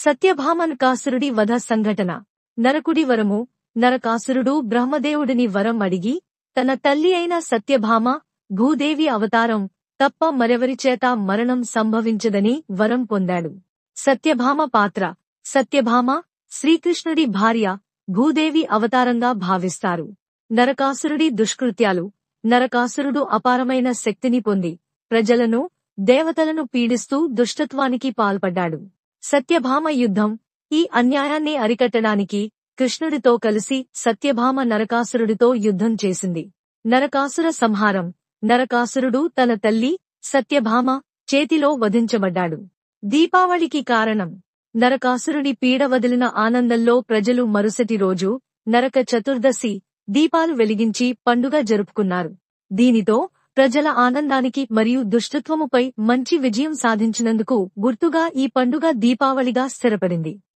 సత్యభామనకాసురుడి వధ సంఘటన. నరకుడి వరము. నరకాసురుడు బ్రహ్మదేవుడిని వరం అడిగి తన తల్లి అయిన సత్యభామ, భూదేవి అవతారం తప్ప మరెవరిచేత మరణం సంభవించదని వరం పొందాడు. సత్యభామ పాత్ర. సత్యభామ శ్రీకృష్ణుడి భార్య, భూదేవి అవతారంగా భావిస్తారు. నరకాసురుడి దుష్కృత్యాలు. నరకాసురుడు అపారమైన శక్తిని పొంది ప్రజలను, దేవతలను పీడిస్తూ దుష్టత్వానికి పాల్పడ్డాడు. సత్యభామ యుద్ధం. ఈ అన్యాయాన్ని అరికట్టడానికి కృష్ణుడితో కలిసి సత్యభామ నరకాసురుడితో యుద్ధం చేసింది. నరకాసుర సంహారం. నరకాసురుడు తన తల్లి సత్యభామ చేతిలో వధించబడ్డాడు. దీపావళికి కారణం. నరకాసురుడి పీడ వదిలిన ఆనందంలో ప్రజలు మరుసటి రోజు నరక చతుర్దశి దీపాలు వెలిగించి పండుగ జరుపుకున్నారు. దీనితో ప్రజల ఆనందానికి మరియు దుష్టత్వముపై మంచి విజయం సాధించినందుకు గుర్తుగా ఈ పండుగ దీపావళిగా స్థిరపడింది.